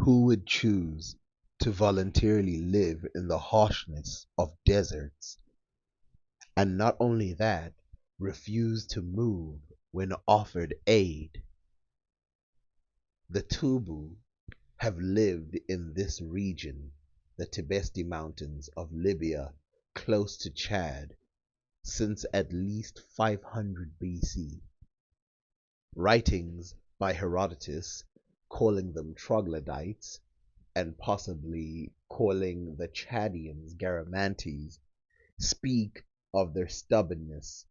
Who would choose to voluntarily live in the harshness of deserts, and not only that, refuse to move when offered aid? The tubu have lived in this region, the Tibesti Mountains of Libya, close to Chad, since at least 500 BC. Writings by Herodotus calling them troglodytes and possibly calling the Chadians Garamantes speak of their stubbornness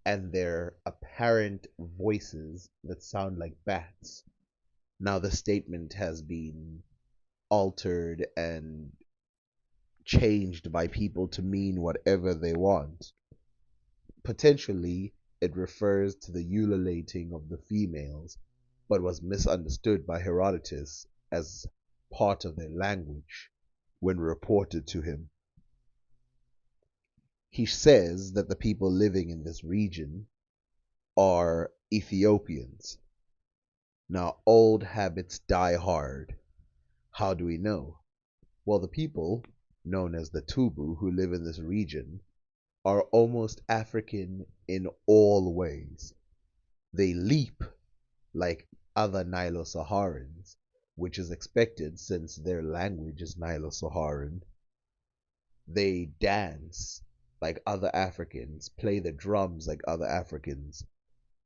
and their apparent voices that sound like bats. Now, the statement has been altered and changed by people to mean whatever they want. Potentially, it refers to the ululating of the females, but was misunderstood by Herodotus as part of their language when reported to him. He says that the people living in this region are Ethiopians. Now, old habits die hard. How do we know? Well, the people, known as the Tubu, who live in this region, are almost African in all ways. They leap like other Nilo-Saharans, which is expected since their language is Nilo-Saharan. They dance like other Africans, play the drums like other Africans,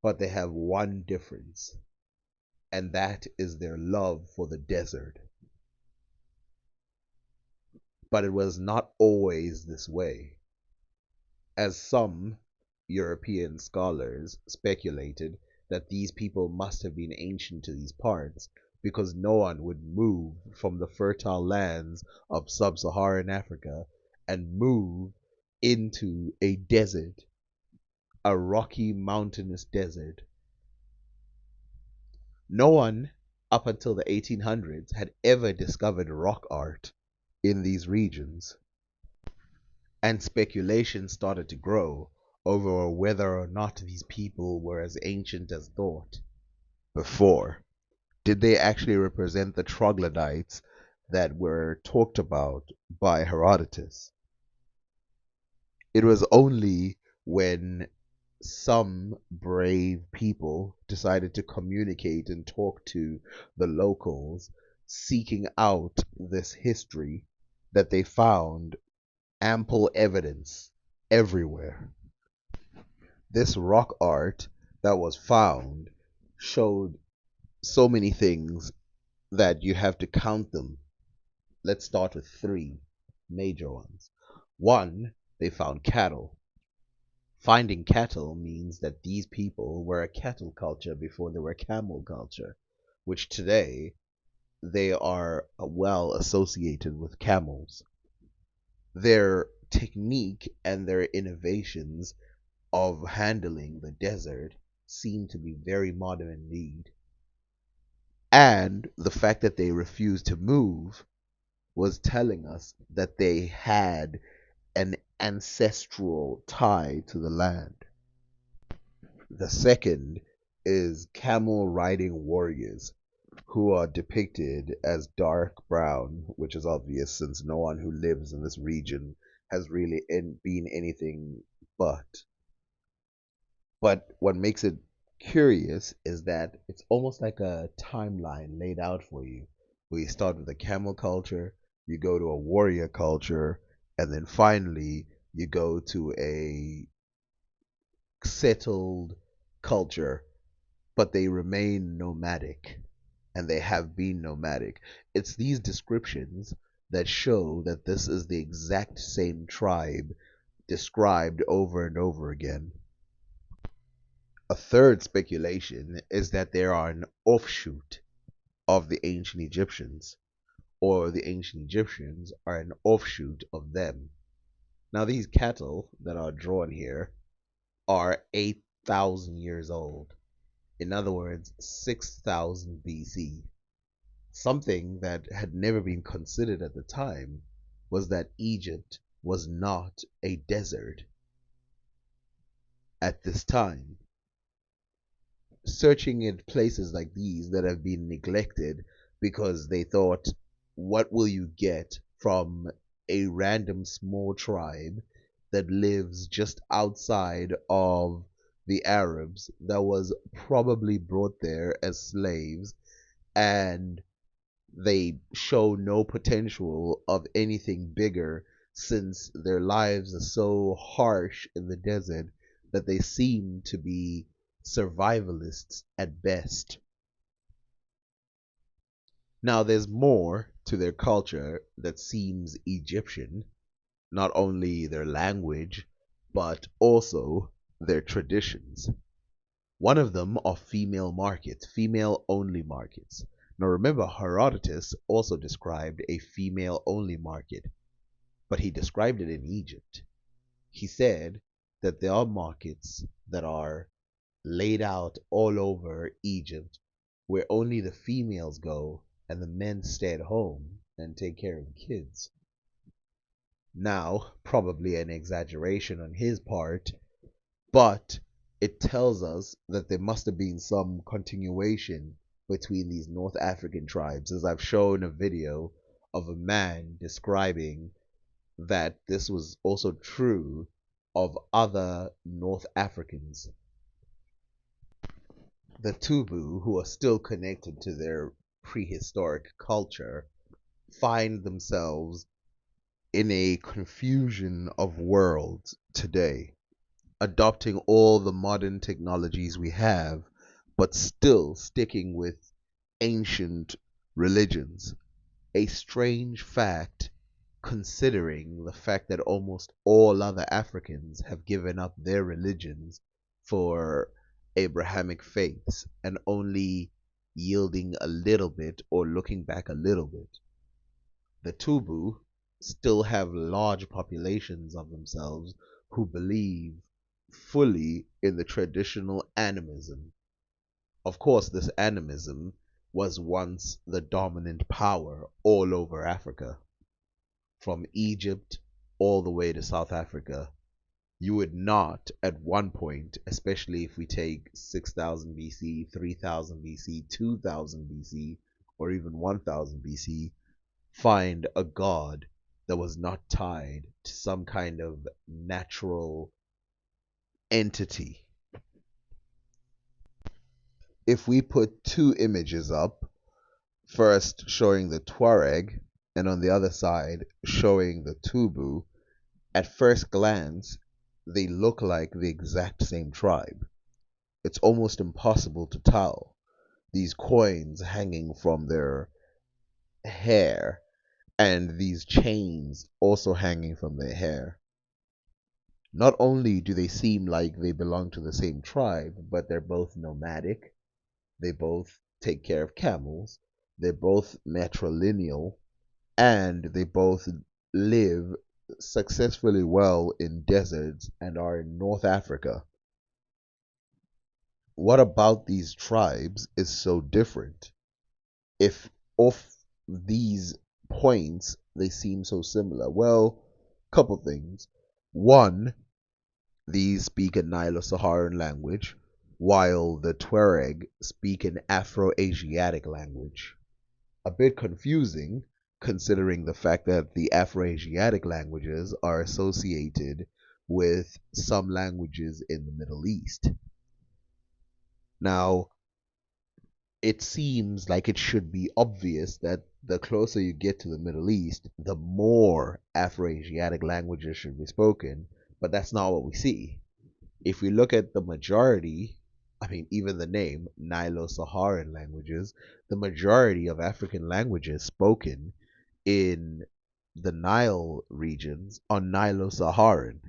but they have one difference, and that is their love for the desert. But it was not always this way, as some European scholars speculated that these people must have been ancient to these parts because no one would move from the fertile lands of sub-Saharan Africa and move into a desert, a rocky mountainous desert. No one up until the 1800s had ever discovered rock art in these regions, and speculation started to grow over whether or not these people were as ancient as thought before. Did they actually represent the troglodytes that were talked about by Herodotus? It was only when some brave people decided to communicate and talk to the locals, seeking out this history, that they found ample evidence everywhere. This rock art that was found showed so many things that you have to count them. Let's start with three major ones. One, they found cattle. Finding cattle means that these people were a cattle culture before they were camel culture, which today they are well associated with camels. Their technique and their innovations of handling the desert seem to be very modern indeed. And the fact that they refused to move was telling us that they had an ancestral tie to the land. The second is camel riding warriors, who are depicted as dark brown, which is obvious since no one who lives in this region has really been anything but. But what makes it curious is that it's almost like a timeline laid out for you, where you start with a camel culture, you go to a warrior culture, and then finally you go to a settled culture, but they remain nomadic, and they have been nomadic. It's these descriptions that show that this is the exact same tribe described over and over again. A third speculation is that they are an offshoot of the ancient Egyptians, or the ancient Egyptians are an offshoot of them. Now, these cattle that are drawn here are 8,000 years old. In other words, 6,000 BC. Something that had never been considered at the time was that Egypt was not a desert at this time. Searching in places like these that have been neglected because they thought, what will you get from a random small tribe that lives just outside of the Arabs that was probably brought there as slaves, and they show no potential of anything bigger since their lives are so harsh in the desert that they seem to be survivalists at best. Now, there's more to their culture that seems Egyptian, not only their language, but also their traditions. One of them are female markets, female only markets. Now remember, Herodotus also described a female only market, but he described it in Egypt. He said that there are markets that are laid out all over Egypt where only the females go and the men stay at home and take care of the kids. Now, probably an exaggeration on his part, but it tells us that there must have been some continuation between these North African tribes, as I've shown a video of a man describing that this was also true of other North Africans. The Tubu, who are still connected to their prehistoric culture, find themselves in a confusion of worlds today, adopting all the modern technologies we have, but still sticking with ancient religions. A strange fact, considering the fact that almost all other Africans have given up their religions for Abrahamic faiths and only yielding a little bit or looking back a little bit. The Tubu still have large populations of themselves who believe fully in the traditional animism. Of course, this animism was once the dominant power all over Africa, from Egypt all the way to South Africa. You would not, at one point, especially if we take 6000 BC, 3000 BC, 2000 BC, or even 1000 BC, find a god that was not tied to some kind of natural entity. If we put two images up, first showing the Tuareg and on the other side showing the Tubu, at first glance they look like the exact same tribe. It's almost impossible to tell. These coins hanging from their hair and these chains also hanging from their hair. Not only do they seem like they belong to the same tribe, but they're both nomadic. They both take care of camels. They're both matrilineal, and they both live successfully well in deserts and are in North Africa. What about these tribes is so different? If off these points they seem so similar? Well, couple things. One, these speak a Nilo-Saharan language, while the Tuareg speak an Afro-Asiatic language. A bit confusing, considering the fact that the Afro-Asiatic languages are associated with some languages in the Middle East. Now, it seems like it should be obvious that the closer you get to the Middle East, the more Afro-Asiatic languages should be spoken, but that's not what we see. If we look at the majority, I mean, even the name, Nilo-Saharan languages, the majority of African languages spoken in the Nile regions are Nilo-Saharan.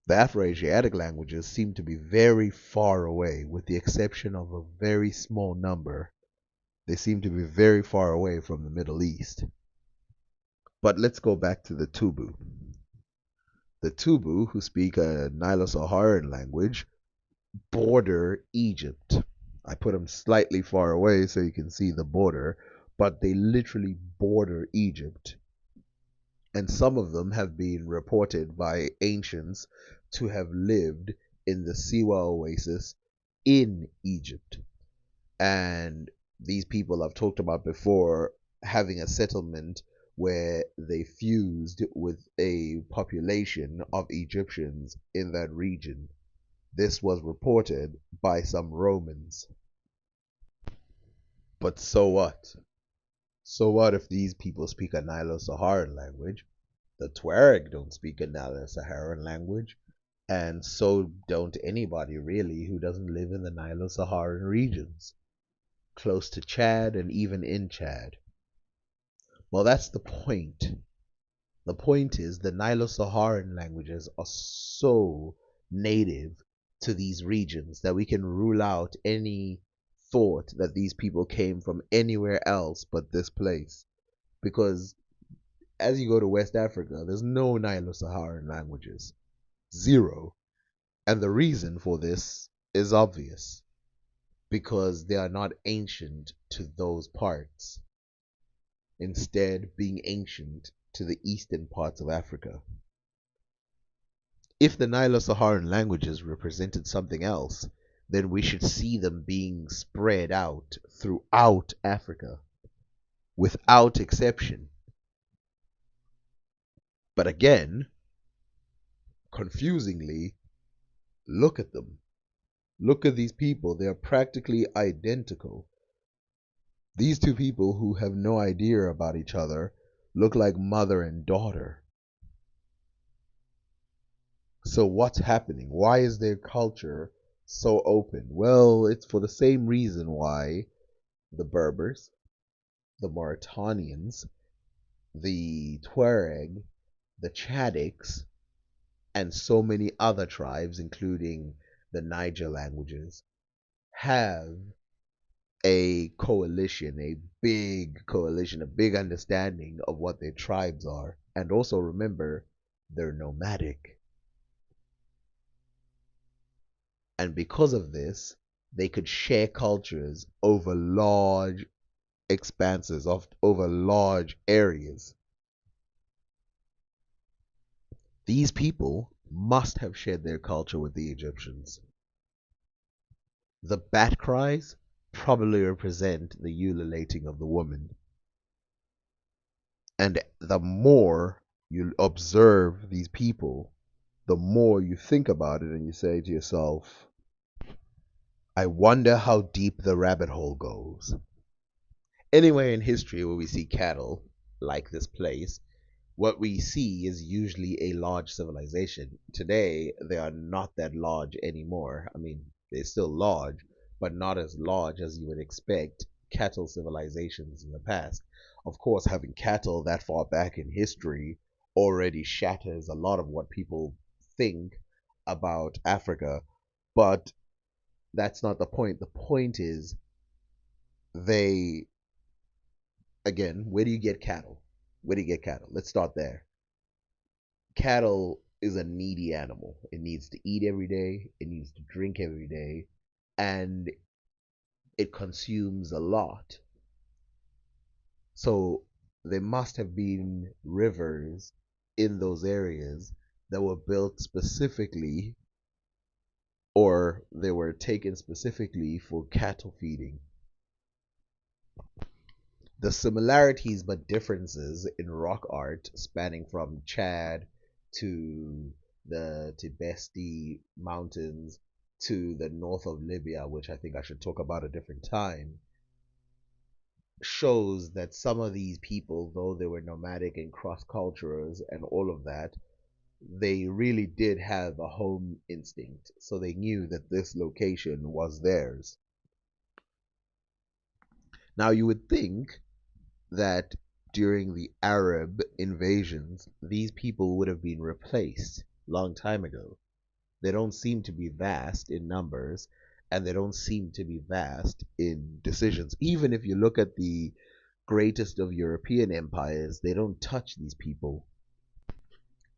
The Afro-Asiatic languages seem to be very far away, with the exception of a very small number. They seem to be very far away from the Middle East. But let's go back to the Tubu. The Tubu, who speak a Nilo-Saharan language, border Egypt. I put them slightly far away so you can see the border, but they literally border Egypt. And some of them have been reported by ancients to have lived in the Siwa oasis in Egypt. And these people I've talked about before having a settlement where they fused with a population of Egyptians in that region. This was reported by some Romans. But so what? So what if these people speak a Nilo-Saharan language? The Tuareg don't speak a Nilo-Saharan language, and so don't anybody really who doesn't live in the Nilo-Saharan regions, close to Chad and even in Chad. Well, that's the point. The point is the Nilo-Saharan languages are so native to these regions that we can rule out any thought that these people came from anywhere else but this place. Because as you go to West Africa, there's no Nilo-Saharan languages. Zero. And the reason for this is obvious. Because they are not ancient to those parts, instead being ancient to the eastern parts of Africa. If the Nilo-Saharan languages represented something else, then we should see them being spread out throughout Africa, without exception. But again, confusingly, look at them. Look at these people. They are practically identical. These two people who have no idea about each other look like mother and daughter. So what's happening? Why is their culture so open? Well, it's for the same reason why the Berbers, the Mauritanians, the Tuareg, the Chadics, and so many other tribes, including the Niger languages, have a coalition, a big coalition, a big understanding of what their tribes are. And also remember, they're nomadic. And because of this, they could share cultures over large expanses, of over large areas. These people must have shared their culture with the Egyptians. The bat cries probably represent the ululating of the woman. And the more you observe these people, the more you think about it and you say to yourself, I wonder how deep the rabbit hole goes. Anywhere in history where we see cattle, like this place, what we see is usually a large civilization. Today, they are not that large anymore. I mean, they're still large, but not as large as you would expect cattle civilizations in the past. Of course, having cattle that far back in history already shatters a lot of what people think about Africa, but that's not the point. The point is they, again, where do you get cattle? Where do you get cattle? Let's start there. Cattle is a needy animal. It needs to eat every day, it needs to drink every day, and it consumes a lot. So there must have been rivers in those areas that were built specifically or they were taken specifically for cattle feeding. The similarities but differences in rock art spanning from Chad to the Tibesti Mountains to the north of Libya, which I think I should talk about a different time, shows that some of these people, though they were nomadic and cross cultures and all of that, they really did have a home instinct. So they knew that this location was theirs. Now, you would think that during the Arab invasions, these people would have been replaced long time ago. They don't seem to be vast in numbers, and they don't seem to be vast in decisions. Even if you look at the greatest of European empires, they don't touch these people.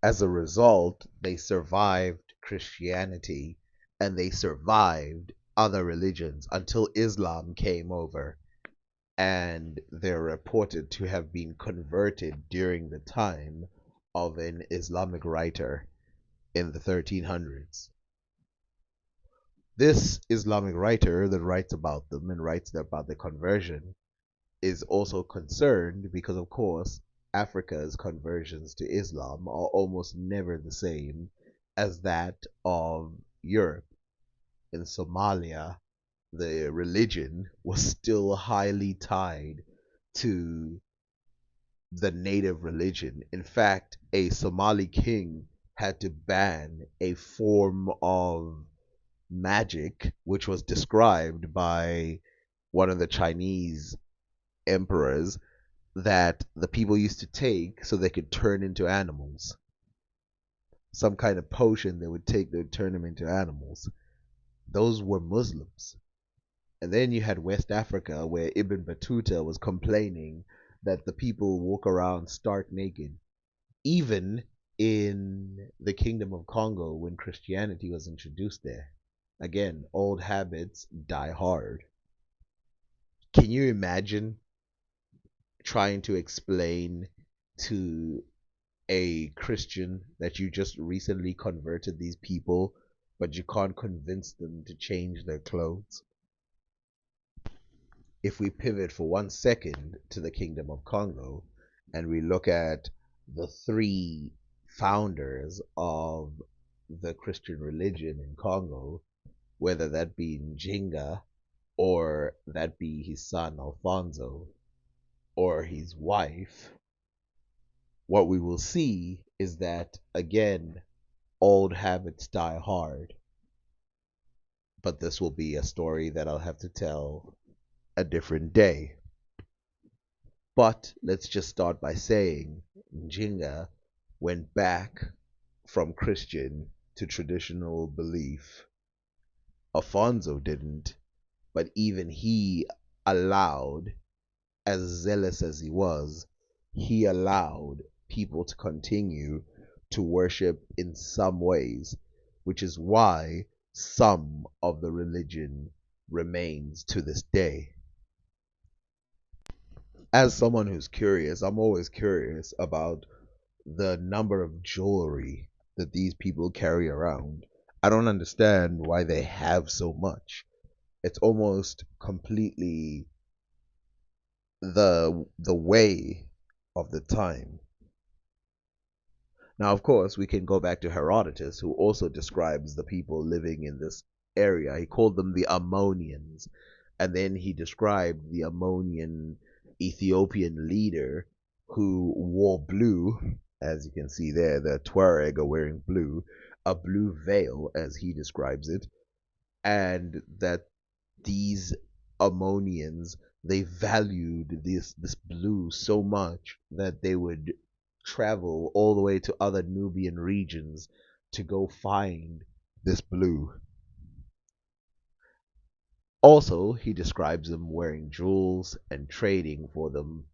As a result, they survived Christianity and they survived other religions until Islam came over, and they're reported to have been converted during the time of an Islamic writer in the 1300s. This Islamic writer that writes about them and writes about the conversion is also concerned because, of course, Africa's conversions to Islam are almost never the same as that of Europe. In Somalia, the religion was still highly tied to the native religion. In fact, a Somali king had to ban a form of magic which was described by one of the Chinese emperors that the people used to take so they could turn into animals. Some kind of potion they would take that would turn them into animals. Those were Muslims. And then you had West Africa, where Ibn Battuta was complaining that the people walk around stark naked. Even in the Kingdom of Congo, when Christianity was introduced there, again, old habits die hard. Can you imagine trying to explain to a Christian that you just recently converted these people, but you can't convince them to change their clothes? If we pivot for 1 second to the Kingdom of Congo and we look at the three founders of the Christian religion in Congo, whether that be Njinga or that be his son Alfonso or his wife, what we will see is that, again, old habits die hard. But this will be a story that I'll have to tell a different day. But let's just start by saying Njinga went back from Christian to traditional belief. Afonso didn't, but even he allowed, as zealous as he allowed people to continue to worship in some ways, which is why some of the religion remains to this day. As someone who's curious, I'm always curious about the number of jewelry that these people carry around. I don't understand why they have so much. It's almost completely the way of the time. Now, of course, we can go back to Herodotus, who also describes the people living in this area. He called them the Ammonians, and then he described the Ammonian Ethiopian leader who wore blue, as you can see there, the Tuareg are wearing blue, a blue veil, as he describes it, and that these Ammonians, they valued this blue so much that they would travel all the way to other Nubian regions to go find this blue. Also, he describes them wearing jewels and trading for them,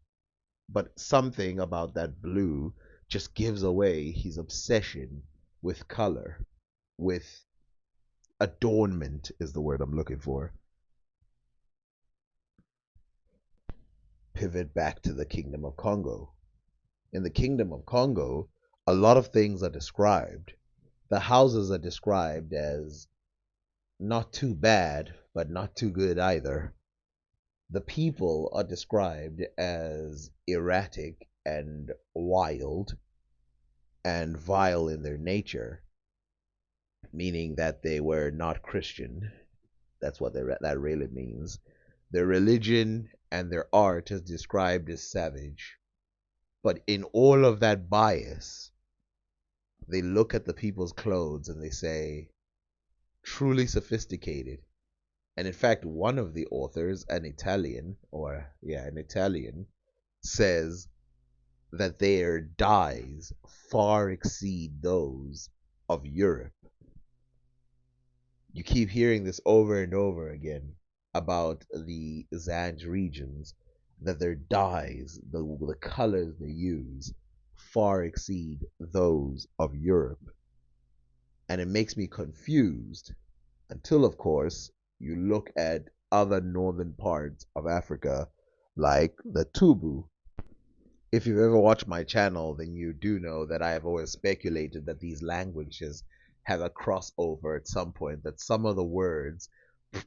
but something about that blue just gives away his obsession with color, with adornment is the word I'm looking for. Pivot back to the Kingdom of Congo. In the Kingdom of Congo, a lot of things are described. The houses are described as not too bad, but not too good either. The people are described as erratic and wild and vile in their nature, meaning that they were not Christian. That's what that really means. Their religion and their art is described as savage. But in all of that bias, they look at the people's clothes and they say, truly sophisticated. And in fact, one of the authors, an Italian, says that their dyes far exceed those of Europe. You keep hearing this over and over again about the Zanj regions, that their dyes, the colors they use, far exceed those of Europe. And it makes me confused until, of course, you look at other northern parts of Africa, like the tubu. If you've ever watched my channel, then you do know that I have always speculated that these languages have a crossover at some point, that some of the words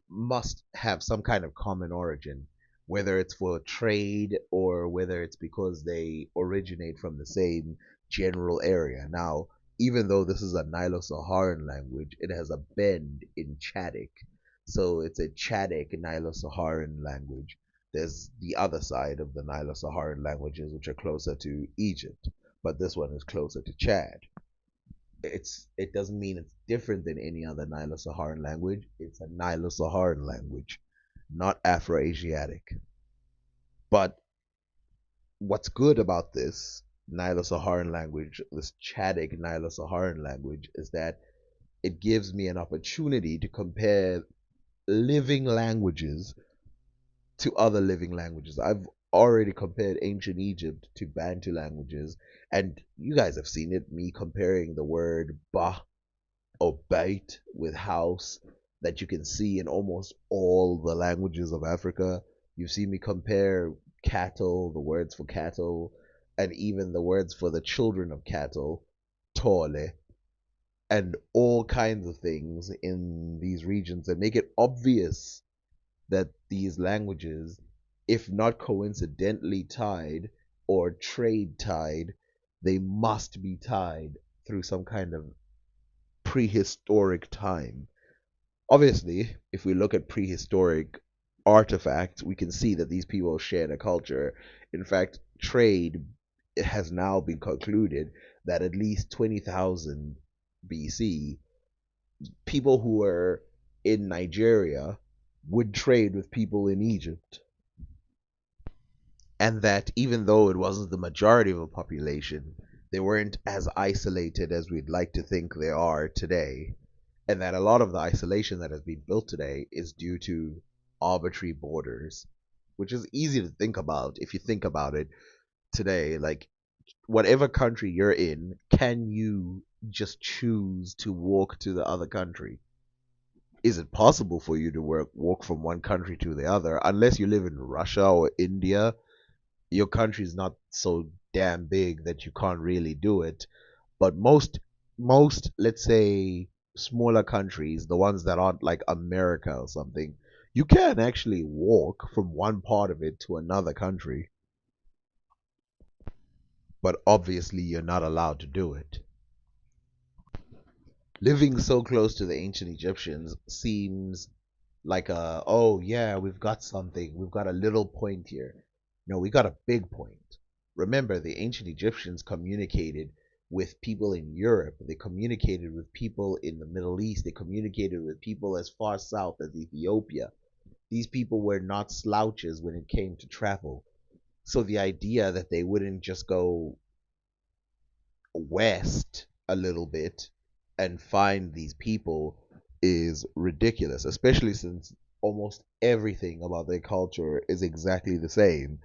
must have some kind of common origin, whether it's for trade or whether it's because they originate from the same general area. Now, even though this is a Nilo-Saharan language, it has a bend in Chadic. So it's a Chadic Nilo-Saharan language. There's the other side of the Nilo-Saharan languages, which are closer to Egypt, but this one is closer to Chad. It doesn't mean it's different than any other Nilo-Saharan language. It's a Nilo-Saharan language, not Afro-Asiatic. But what's good about this Nilo-Saharan language, this Chadic Nilo-Saharan language, is that it gives me an opportunity to compare living languages to other living languages. I've already compared ancient Egypt to Bantu languages, and you guys have seen it, me comparing the word ba or bait with house that you can see in almost all the languages of Africa. You've seen me compare cattle, the words for cattle, and even the words for the children of cattle, tole, and all kinds of things in these regions that make it obvious that these languages, if not coincidentally tied or trade tied, they must be tied through some kind of prehistoric time. Obviously, if we look at prehistoric artifacts, we can see that these people shared a culture. In fact, trade has now been concluded that at least 20,000 BC, people who were in Nigeria would trade with people in Egypt. And that even though it wasn't the majority of the population, they weren't as isolated as we'd like to think they are today. And that a lot of the isolation that has been built today is due to arbitrary borders, which is easy to think about if you think about it today. Like, whatever country you're in, can you just choose to walk to the other country? Is it possible for you to walk from one country to the other? Unless you live in Russia or India, your country's not so damn big that you can't really do it. But most let's say smaller countries, the ones that aren't like America or something, you can actually walk from one part of it to another country, but obviously you're not allowed to do it. Living so close to the ancient Egyptians seems like a, oh yeah, we've got something, we've got a little point here. No, we got a big point. Remember, the ancient Egyptians communicated with people in Europe, they communicated with people in the Middle East, they communicated with people as far south as Ethiopia. These people were not slouches when it came to travel. So the idea that they wouldn't just go west a little bit and find these people is ridiculous, especially since almost everything about their culture is exactly the same,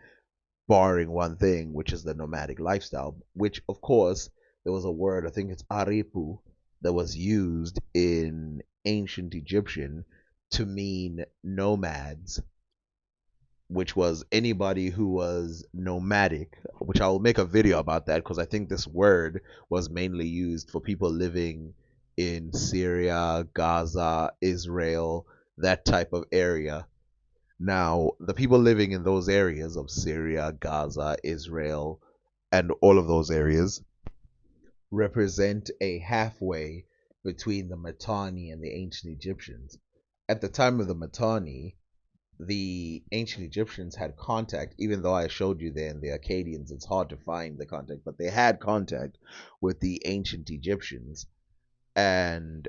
barring one thing, which is the nomadic lifestyle, which, of course, there was a word, I think it's aripu, that was used in ancient Egyptian to mean nomads, which was anybody who was nomadic, which I will make a video about that because I think this word was mainly used for people living in Syria, Gaza, Israel, that type of area. Now, the people living in those areas of Syria, Gaza, Israel, and all of those areas represent a halfway between the Mitanni and the ancient Egyptians. At the time of the Mitanni, the ancient Egyptians had contact, even though I showed you then the Akkadians, it's hard to find the contact, but they had contact with the ancient Egyptians. And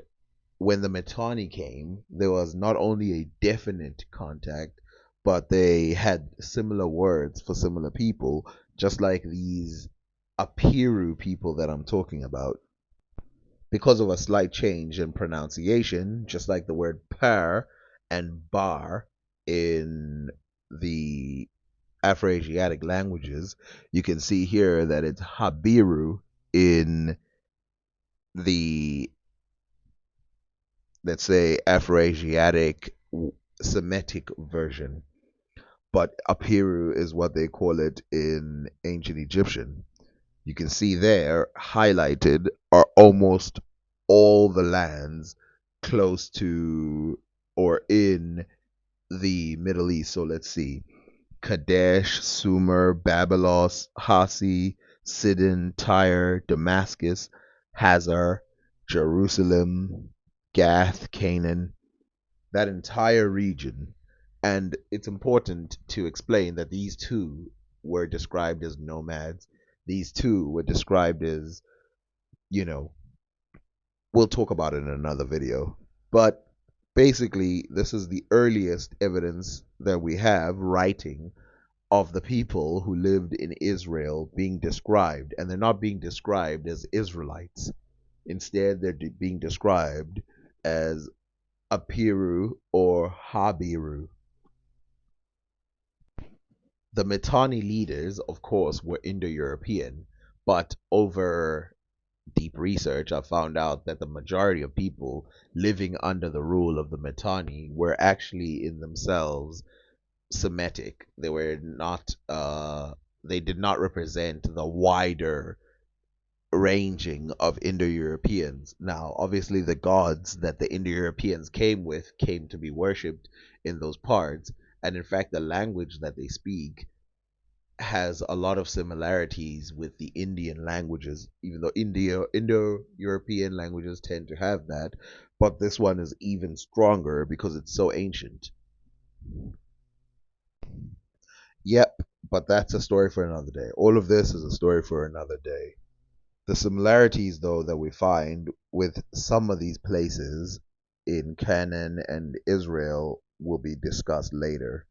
when the Mitanni came, there was not only a definite contact, but they had similar words for similar people, just like these Apiru people that I'm talking about. Because of a slight change in pronunciation, just like the word per and bar in the Afroasiatic languages, you can see here that it's Habiru in the, let's say, Afroasiatic Semitic version. But Apiru is what they call it in ancient Egyptian. You can see there highlighted are almost all the lands close to or in the Middle East. So let's see. Kadesh, Sumer, Babylos, Hasi, Sidon, Tyre, Damascus, Hazar, Jerusalem, Gath, Canaan, that entire region. And it's important to explain that these two were described as nomads. These two were described as, you know, we'll talk about it in another video. But basically, this is the earliest evidence that we have writing of the people who lived in Israel being described, and they're not being described as Israelites. Instead, they're being described as Apiru or Habiru. The Mitanni leaders, of course, were Indo-European, but over deep research, I found out that the majority of people living under the rule of the Mitanni were actually in themselves Semitic. They were not. They did not represent the wider ranging of Indo-Europeans. Now, obviously, the gods that the Indo-Europeans came with came to be worshipped in those parts, and in fact, the language that they speak has a lot of similarities with the Indian languages, even though Indo-European languages tend to have that, but this one is even stronger because it's so ancient. Yep, but that's a story for another day. All of this is a story for another day. The similarities, though, that we find with some of these places in Canaan and Israel will be discussed later.